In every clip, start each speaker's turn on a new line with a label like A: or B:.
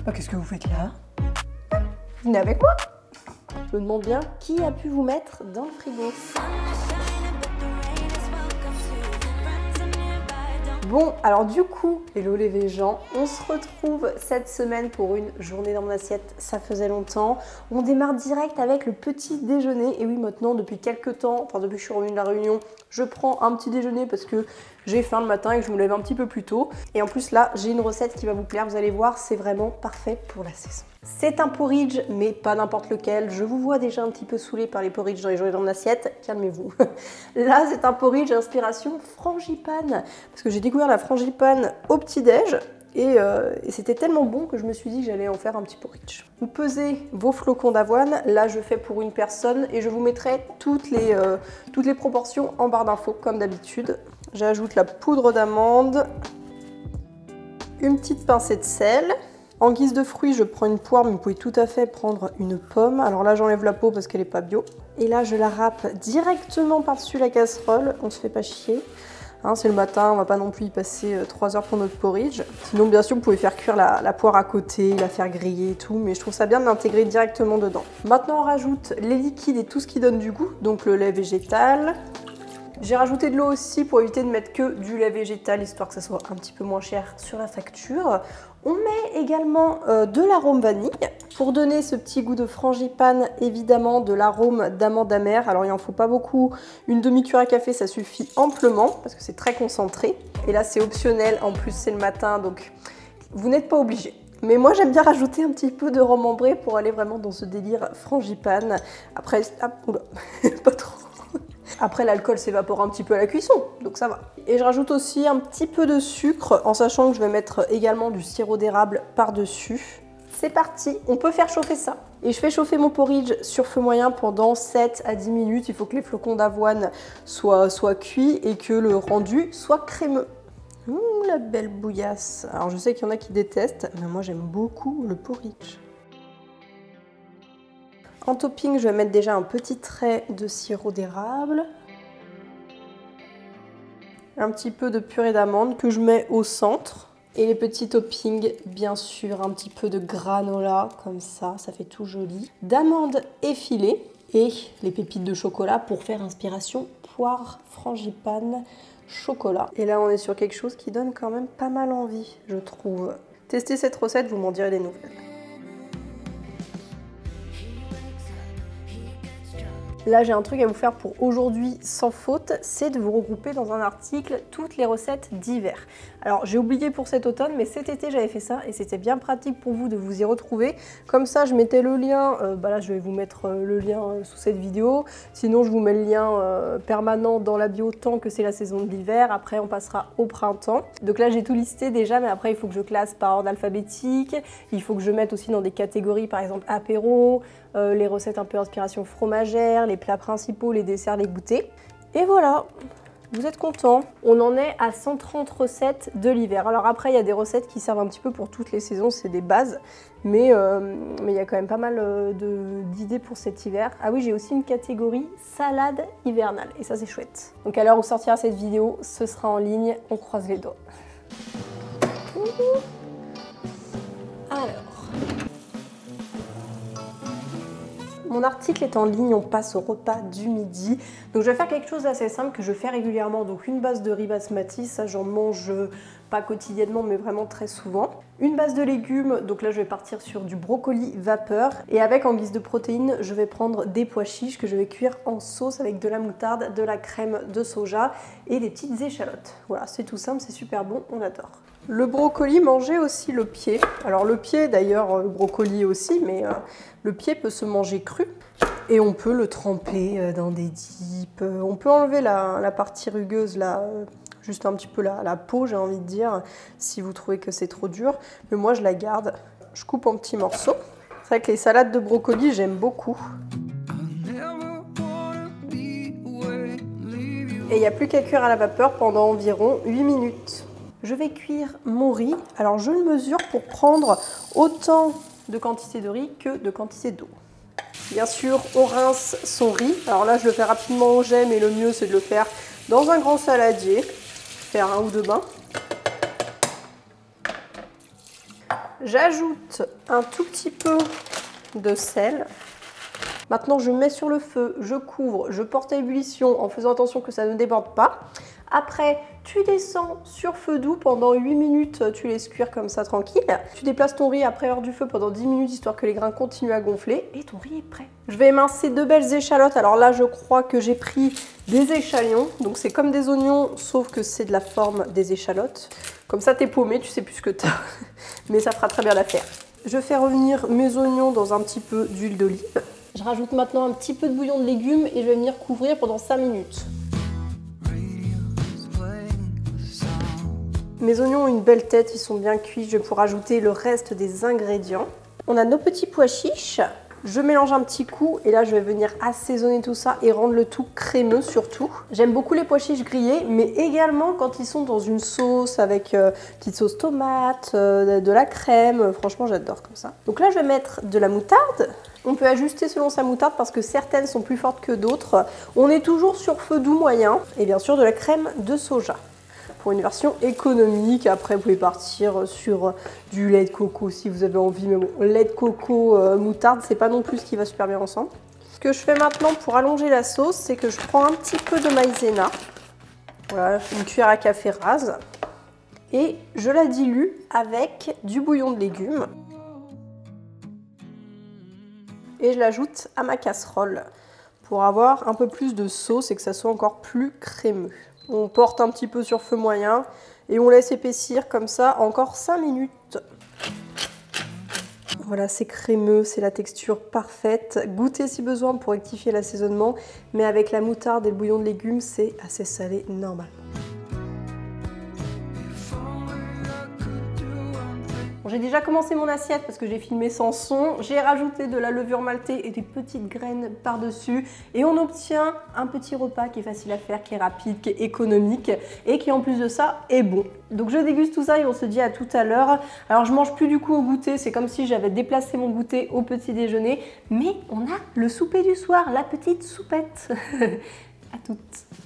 A: Oh, qu'est-ce que vous faites là? Vous venez avec moi? Je me demande bien qui a pu vous mettre dans le frigo. Bon, alors du coup, hello les gens, on se retrouve cette semaine pour une journée dans mon assiette, ça faisait longtemps. On démarre direct avec le petit déjeuner, et oui maintenant depuis quelques temps, enfin depuis que je suis revenue de la Réunion, je prends un petit déjeuner parce que j'ai faim le matin et que je me lève un petit peu plus tôt. Et en plus là, j'ai une recette qui va vous plaire, vous allez voir, c'est vraiment parfait pour la saison. C'est un porridge, mais pas n'importe lequel. Je vous vois déjà un petit peu saoulé par les porridge dans les journées dans mon assiette. Calmez-vous. Là, c'est un porridge inspiration frangipane. Parce que j'ai découvert la frangipane au petit-déj. Et c'était tellement bon que je me suis dit que j'allais en faire un petit porridge. Vous pesez vos flocons d'avoine. Là, je fais pour une personne. Et je vous mettrai toutes les proportions en barre d'infos, comme d'habitude. J'ajoute la poudre d'amande. Une petite pincée de sel. En guise de fruits, je prends une poire, mais vous pouvez tout à fait prendre une pomme. Alors là, j'enlève la peau parce qu'elle n'est pas bio. Et là, je la râpe directement par-dessus la casserole. On se fait pas chier. Hein, c'est le matin, on va pas non plus y passer 3 heures pour notre porridge. Sinon, bien sûr, vous pouvez faire cuire la poire à côté, la faire griller et tout. Mais je trouve ça bien de l'intégrer directement dedans. Maintenant, on rajoute les liquides et tout ce qui donne du goût. Donc le lait végétal. J'ai rajouté de l'eau aussi pour éviter de mettre que du lait végétal, histoire que ça soit un petit peu moins cher sur la facture. On met également de l'arôme vanille pour donner ce petit goût de frangipane, évidemment de l'arôme d'amande amère. Alors il n'en faut pas beaucoup, une demi-cuillère à café ça suffit amplement parce que c'est très concentré. Et là c'est optionnel, en plus c'est le matin donc vous n'êtes pas obligé. Mais moi j'aime bien rajouter un petit peu de rhum ambré pour aller vraiment dans ce délire frangipane. Après, ah, oula, pas trop. Après, l'alcool s'évapore un petit peu à la cuisson, donc ça va. Et je rajoute aussi un petit peu de sucre, en sachant que je vais mettre également du sirop d'érable par-dessus. C'est parti, on peut faire chauffer ça. Et je fais chauffer mon porridge sur feu moyen pendant 7 à 10 minutes. Il faut que les flocons d'avoine soient cuits et que le rendu soit crémeux. La belle bouillasse. Alors je sais qu'il y en a qui détestent, mais moi j'aime beaucoup le porridge. En topping, je vais mettre déjà un petit trait de sirop d'érable. Un petit peu de purée d'amande que je mets au centre. Et les petits toppings, bien sûr, un petit peu de granola, comme ça fait tout joli. D'amandes effilées et les pépites de chocolat pour faire inspiration poire, frangipane, chocolat. Et là, on est sur quelque chose qui donne quand même pas mal envie, je trouve. Testez cette recette, vous m'en direz des nouvelles. Là, j'ai un truc à vous faire pour aujourd'hui sans faute, c'est de vous regrouper dans un article toutes les recettes d'hiver. Alors, j'ai oublié pour cet automne, mais cet été, j'avais fait ça et c'était bien pratique pour vous de vous y retrouver. Comme ça, je mettais le lien, là, je vais vous mettre le lien sous cette vidéo. Sinon, je vous mets le lien permanent dans la bio tant que c'est la saison de l'hiver. Après, on passera au printemps. Donc là, j'ai tout listé déjà, mais après, il faut que je classe par ordre alphabétique. Il faut que je mette aussi dans des catégories, par exemple, apéro, les recettes un peu inspiration fromagère, les plats principaux, les desserts, les goûters. Et voilà, vous êtes contents. On en est à 130 recettes de l'hiver. Alors après, il y a des recettes qui servent un petit peu pour toutes les saisons, c'est des bases. Mais il y a quand même pas mal d'idées pour cet hiver. Ah oui, j'ai aussi une catégorie salade hivernale. Et ça, c'est chouette. Donc à l'heure où sortira cette vidéo, ce sera en ligne. On croise les doigts. Alors... Mon article est en ligne, on passe au repas du midi. Donc je vais faire quelque chose d'assez simple que je fais régulièrement. Donc une base de riz basmati, ça j'en mange pas quotidiennement mais vraiment très souvent. Une base de légumes, donc là je vais partir sur du brocoli vapeur. Et avec en guise de protéines, je vais prendre des pois chiches que je vais cuire en sauce avec de la moutarde, de la crème de soja et des petites échalotes. Voilà, c'est tout simple, c'est super bon, on adore. Le brocoli, mangez aussi le pied. Alors le pied d'ailleurs, le brocoli aussi, mais le pied peut se manger cru. Et on peut le tremper dans des dips. On peut enlever la partie rugueuse là, juste un petit peu la peau j'ai envie de dire, si vous trouvez que c'est trop dur. Mais moi je la garde, je coupe en petits morceaux. C'est vrai que les salades de brocoli j'aime beaucoup. Et il n'y a plus qu'à cuire à la vapeur pendant environ 8 minutes. Je vais cuire mon riz. Alors je le mesure pour prendre autant de quantité de riz que de quantité d'eau. Bien sûr, on rince son riz. Alors là, je le fais rapidement au jet, mais le mieux, c'est de le faire dans un grand saladier. Faire 1 ou 2 bains. J'ajoute un tout petit peu de sel. Maintenant, je mets sur le feu, je couvre, je porte à ébullition en faisant attention que ça ne déborde pas. Après, tu descends sur feu doux pendant 8 minutes, tu laisses cuire comme ça tranquille. Tu déplaces ton riz après hors du feu pendant 10 minutes histoire que les grains continuent à gonfler et ton riz est prêt. Je vais émincer 2 belles échalotes. Alors là, je crois que j'ai pris des échalions. Donc c'est comme des oignons, sauf que c'est de la forme des échalotes. Comme ça, t'es paumé, tu sais plus ce que t'as. Mais ça fera très bien l'affaire. Je fais revenir mes oignons dans un petit peu d'huile d'olive. Je rajoute maintenant un petit peu de bouillon de légumes et je vais venir couvrir pendant 5 minutes. Mes oignons ont une belle tête, ils sont bien cuits. Je vais pouvoir ajouter le reste des ingrédients. On a nos petits pois chiches. Je mélange un petit coup et là je vais venir assaisonner tout ça et rendre le tout crémeux surtout. J'aime beaucoup les pois chiches grillés, mais également quand ils sont dans une sauce avec petite sauce tomate, de la crème. Franchement, j'adore comme ça. Donc là, je vais mettre de la moutarde. On peut ajuster selon sa moutarde parce que certaines sont plus fortes que d'autres. On est toujours sur feu doux moyen et bien sûr de la crème de soja. Pour une version économique, après vous pouvez partir sur du lait de coco si vous avez envie, mais bon, lait de coco, moutarde, c'est pas non plus ce qui va super bien ensemble. Ce que je fais maintenant pour allonger la sauce, c'est que je prends un petit peu de maïzena, voilà, une cuillère à café rase, et je la dilue avec du bouillon de légumes. Et je l'ajoute à ma casserole pour avoir un peu plus de sauce et que ça soit encore plus crémeux. On porte un petit peu sur feu moyen et on laisse épaissir comme ça encore 5 minutes. Voilà, c'est crémeux, c'est la texture parfaite. Goûtez si besoin pour rectifier l'assaisonnement, mais avec la moutarde et le bouillon de légumes, c'est assez salé normalement. J'ai déjà commencé mon assiette parce que j'ai filmé sans son. J'ai rajouté de la levure maltée et des petites graines par-dessus. Et on obtient un petit repas qui est facile à faire, qui est rapide, qui est économique et qui en plus de ça est bon. Donc je déguste tout ça et on se dit à tout à l'heure. Alors je mange plus du coup au goûter, c'est comme si j'avais déplacé mon goûter au petit déjeuner. Mais on a le souper du soir, la petite soupette. À toutes.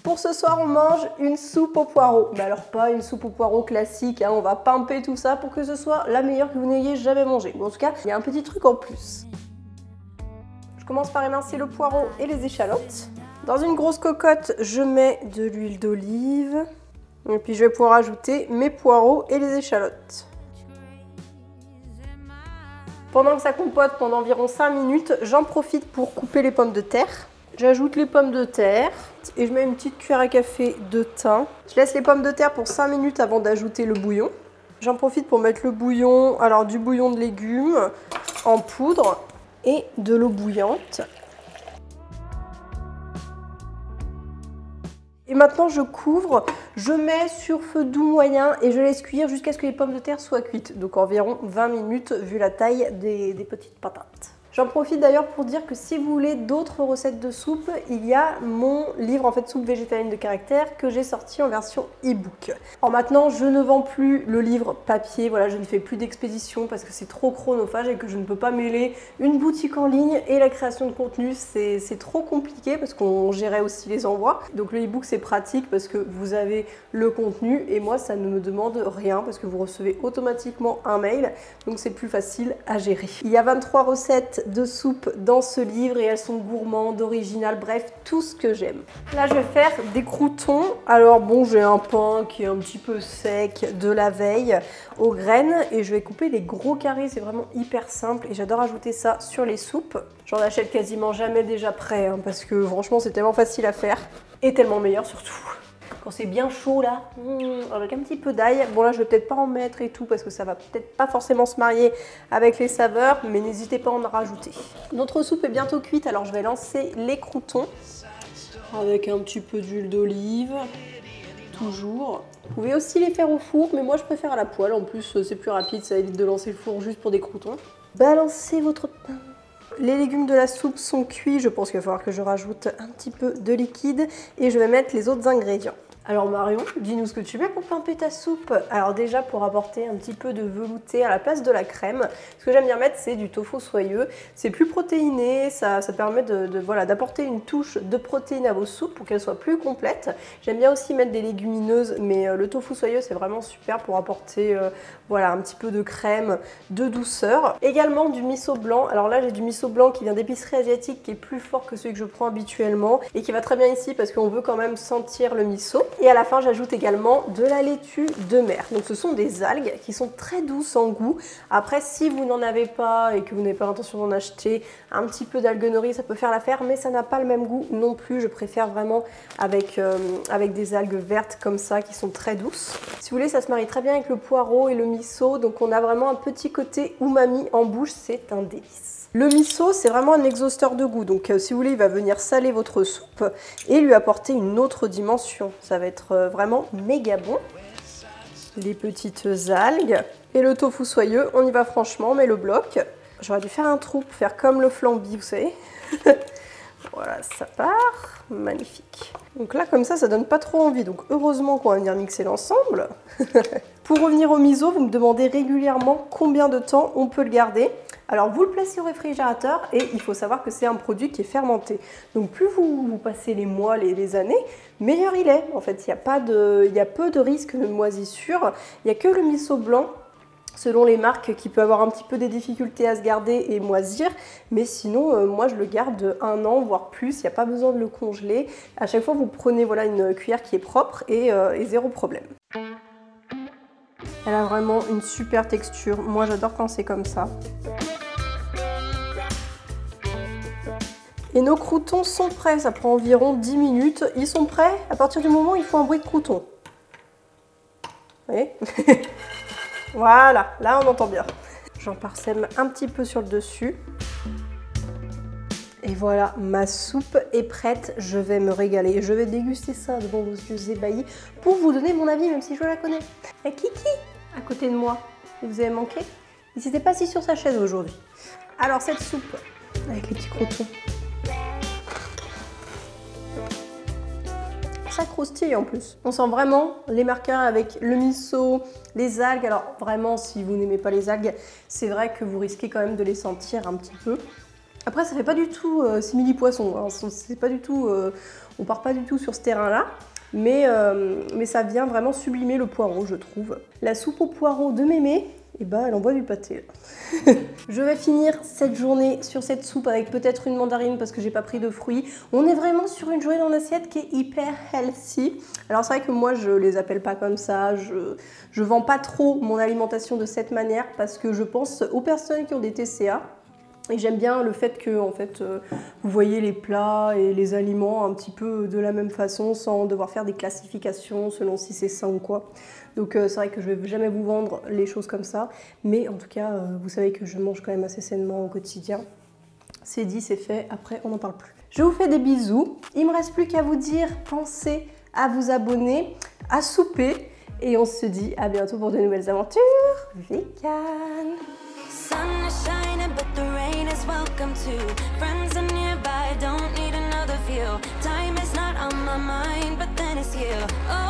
A: Pour ce soir, on mange une soupe aux poireaux. Mais alors pas une soupe aux poireaux classique, hein. On va pimper tout ça pour que ce soit la meilleure que vous n'ayez jamais mangée. Bon, en tout cas, il y a un petit truc en plus. Je commence par émincer le poireau et les échalotes. Dans une grosse cocotte, je mets de l'huile d'olive. Et puis je vais pouvoir ajouter mes poireaux et les échalotes. Pendant que ça compote pendant environ 5 minutes, j'en profite pour couper les pommes de terre. J'ajoute les pommes de terre et je mets une petite cuillère à café de thym. Je laisse les pommes de terre pour 5 minutes avant d'ajouter le bouillon. J'en profite pour mettre le bouillon, alors du bouillon de légumes en poudre et de l'eau bouillante. Et maintenant je couvre, je mets sur feu doux moyen et je laisse cuire jusqu'à ce que les pommes de terre soient cuites. Donc environ 20 minutes vu la taille des petites patates. J'en profite d'ailleurs pour dire que si vous voulez d'autres recettes de soupe, il y a mon livre en fait soupe végétalienne de caractère que j'ai sorti en version e-book. Alors maintenant, je ne vends plus le livre papier, voilà, je ne fais plus d'expédition parce que c'est trop chronophage et que je ne peux pas mêler une boutique en ligne et la création de contenu, c'est trop compliqué parce qu'on gérait aussi les envois. Donc le e-book c'est pratique parce que vous avez le contenu et moi ça ne me demande rien parce que vous recevez automatiquement un mail, donc c'est plus facile à gérer. Il y a 23 recettes de soupe dans ce livre et elles sont gourmandes, originales, bref, tout ce que j'aime. Là, je vais faire des croûtons. Alors bon, j'ai un pain qui est un petit peu sec de la veille aux graines et je vais couper les gros carrés, c'est vraiment hyper simple et j'adore ajouter ça sur les soupes. J'en achète quasiment jamais déjà prêt hein, parce que franchement, c'est tellement facile à faire et tellement meilleur surtout. Quand c'est bien chaud là, avec un petit peu d'ail. Bon là je vais peut-être pas en mettre et tout parce que ça va peut-être pas forcément se marier avec les saveurs, mais n'hésitez pas à en rajouter. Notre soupe est bientôt cuite, alors je vais lancer les croûtons avec un petit peu d'huile d'olive, toujours. Vous pouvez aussi les faire au four, mais moi je préfère à la poêle, en plus c'est plus rapide, ça évite de lancer le four juste pour des croûtons. Balancez votre pain. Les légumes de la soupe sont cuits, je pense qu'il va falloir que je rajoute un petit peu de liquide et je vais mettre les autres ingrédients. Alors Marion, dis-nous ce que tu mets pour pimper ta soupe. Alors déjà pour apporter un petit peu de velouté à la place de la crème, ce que j'aime bien mettre c'est du tofu soyeux. C'est plus protéiné, ça permet voilà, d'apporter une touche de protéines à vos soupes pour qu'elles soient plus complètes. J'aime bien aussi mettre des légumineuses, mais le tofu soyeux c'est vraiment super pour apporter voilà, un petit peu de crème, de douceur. Également du miso blanc. Alors là j'ai du miso blanc qui vient d'épicerie asiatique qui est plus fort que celui que je prends habituellement et qui va très bien ici parce qu'on veut quand même sentir le miso. Et à la fin, j'ajoute également de la laitue de mer. Donc ce sont des algues qui sont très douces en goût. Après, si vous n'en avez pas et que vous n'avez pas l'intention d'en acheter, un petit peu d'algues nori, ça peut faire l'affaire, mais ça n'a pas le même goût non plus. Je préfère vraiment avec des algues vertes comme ça qui sont très douces. Si vous voulez, ça se marie très bien avec le poireau et le miso. Donc on a vraiment un petit côté umami en bouche, c'est un délice. Le miso, c'est vraiment un exhausteur de goût, donc si vous voulez, il va venir saler votre soupe et lui apporter une autre dimension. Ça va être vraiment méga bon. Les petites algues et le tofu soyeux, on y va franchement, on met le bloc. J'aurais dû faire un trou pour faire comme le flambi, vous savez. Voilà, ça part. Magnifique. Donc là, comme ça donne pas trop envie. Donc heureusement qu'on va venir mixer l'ensemble. Pour revenir au miso, vous me demandez régulièrement combien de temps on peut le garder. Alors vous le placez au réfrigérateur et il faut savoir que c'est un produit qui est fermenté. Donc plus vous passez les mois, les années, meilleur il est. En fait, il y a peu de risques de moisissure. Il n'y a que le miso blanc, selon les marques, qui peut avoir un petit peu des difficultés à se garder et moisir. Mais sinon, moi je le garde 1 an, voire plus. Il n'y a pas besoin de le congeler. À chaque fois, vous prenez voilà, une cuillère qui est propre et zéro problème. Elle a vraiment une super texture. Moi j'adore quand c'est comme ça. Et nos croûtons sont prêts, ça prend environ 10 minutes. Ils sont prêts à partir du moment où il faut un bruit de crouton. Vous voyez? Voilà, là on entend bien. J'en parsème un petit peu sur le dessus. Et voilà, ma soupe est prête, je vais me régaler. Je vais déguster ça devant vos yeux ébahis pour vous donner mon avis, même si je la connais. Et Kiki, à côté de moi, vous avez manqué? Il s'était pas assis sur sa chaise aujourd'hui. Alors cette soupe, avec les petits croûtons. Ça croustille en plus. On sent vraiment les marqueurs avec le miso, les algues. Alors vraiment, si vous n'aimez pas les algues, c'est vrai que vous risquez quand même de les sentir un petit peu. Après, ça fait pas du tout simili-poisson. Hein. C'est pas du tout, on part pas du tout sur ce terrain-là. Mais ça vient vraiment sublimer le poireau, je trouve. La soupe au poireau de Mémé, eh ben, elle envoie du pâté. Je vais finir cette journée sur cette soupe avec peut-être une mandarine parce que j'ai pas pris de fruits. On est vraiment sur une journée dans l'assiette qui est hyper healthy. Alors c'est vrai que moi je les appelle pas comme ça, je vends pas trop mon alimentation de cette manière parce que je pense aux personnes qui ont des TCA. Et j'aime bien le fait que en fait, vous voyez les plats et les aliments un petit peu de la même façon sans devoir faire des classifications selon si c'est sain ou quoi. Donc c'est vrai que je ne vais jamais vous vendre les choses comme ça. Mais en tout cas, vous savez que je mange quand même assez sainement au quotidien. C'est dit, c'est fait, après on n'en parle plus. Je vous fais des bisous. Il ne me reste plus qu'à vous dire, pensez à vous abonner, à souper. Et on se dit à bientôt pour de nouvelles aventures vegan.
B: Sun is shining, but the rain is welcome too. Friends are nearby, don't need another view. Time is not on my mind, but then it's you. Oh.